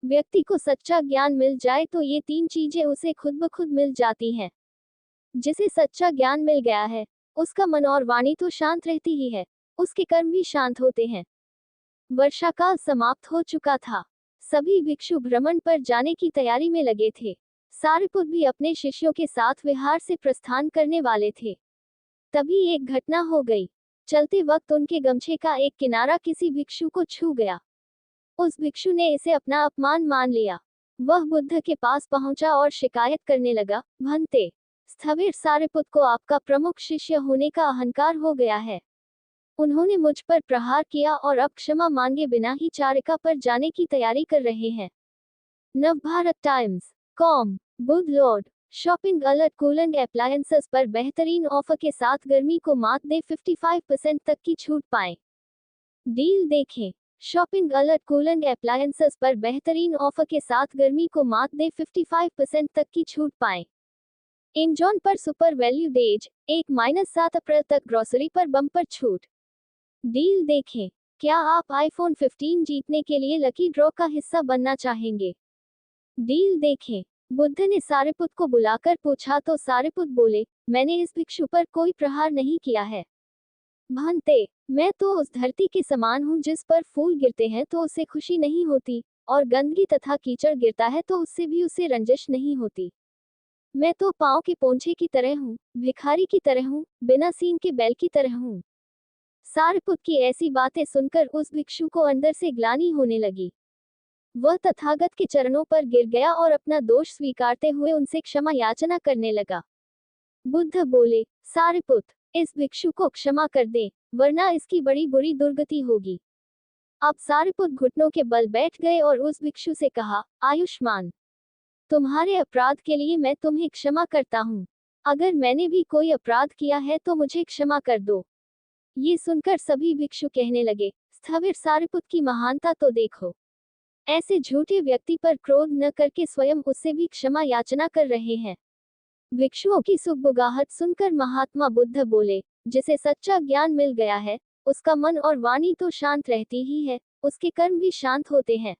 व्यक्ति को सच्चा ज्ञान मिल जाए तो ये 3 चीजें उसे खुद ब खुद मिल जाती हैं। जिसे सच्चा ज्ञान मिल गया है, उसका मन और वाणी तो शांत रहती ही है, उसके कर्म भी शांत होते हैं। वर्षाकाल समाप्त हो चुका था। सभी भिक्षु भ्रमण पर जाने की तैयारी में लगे थे। सारिपुत भी अपने शिष्यों के साथ विहार से प्रस्थान करने वाले थे। तभी एक घटना हो गई। चलते वक्त उनके गमछे का एक किनारा किसी भिक्षु को छू गया। उस भिक्षु ने इसे अपना अपमान मान लिया। वह बुद्ध के पास पहुंचा और शिकायत करने लगा, भंते, स्थविर सारिपुत को आपका प्रमुख शिष्य होने का अहंकार हो गया है। उन्होंने मुझ पर प्रहार किया और अब क्षमा मांगे बिना ही चारिका पर जाने की तैयारी कर रहे हैं। नवभारत टाइम्स कॉम। बुध लॉर्ड शॉपिंग अलर्ट कूलिंग अप्लायंसेस पर बेहतरीन ऑफर के साथ गर्मी को मात दे 55% तक की छूट पाएं। डील देखें। शॉपिंग अलर्ट कूलिंग अप्लायंसेस पर बेहतरीन ऑफर के साथ गर्मी को मात दे 55% तक की छूट पाएं। एमेजॉन पर सुपर वैल्यू डेज 1-7 अप्रैल तक ग्रोसरी पर बम्पर छूट। डील देखें। क्या आप आईफोन 15 जीतने के लिए लकी ड्रॉ का हिस्सा बनना चाहेंगे? डील देखें। बुद्ध ने सारिपुत को बुलाकर पूछा तो सारिपुत बोले, मैंने इस भिक्षु पर कोई प्रहार नहीं किया है। भंते, मैं तो उस धरती के समान हूँ जिस पर फूल गिरते हैं तो उसे खुशी नहीं होती, और गंदगी तथा कीचड़ गिरता है तो उससे भी उसे रंजिश नहीं होती। मैं तो पाँव के पोंछे की तरह हूँ, भिखारी की तरह हूँ, बिना सींग के बैल की तरह हूँ। सारिपुत की ऐसी बातें सुनकर उस भिक्षु को अंदर से ग्लानि होने लगी। वह तथागत के चरणों पर गिर गया और अपना दोष स्वीकारते हुए उनसे क्षमा याचना करने लगा। बुद्ध बोले, सारिपुत, इस भिक्षु को क्षमा कर दे, वरना इसकी बड़ी बुरी दुर्गति होगी। अब सारिपुत घुटनों के बल बैठ गए और उस भिक्षु से कहा, आयुष्मान, तुम्हारे अपराध के लिए मैं तुम्हें क्षमा करता हूँ। अगर मैंने भी कोई अपराध किया है तो मुझे क्षमा कर दो। ये सुनकर सभी भिक्षु कहने लगे, स्थविर सारिपुत की महानता तो देखो। ऐसे झूठे व्यक्ति पर क्रोध न करके स्वयं उससे भी क्षमा याचना कर रहे हैं। भिक्षुओं की सुगबुगाहट सुनकर महात्मा बुद्ध बोले, जिसे सच्चा ज्ञान मिल गया है, उसका मन और वाणी तो शांत रहती ही है, उसके कर्म भी शांत होते हैं।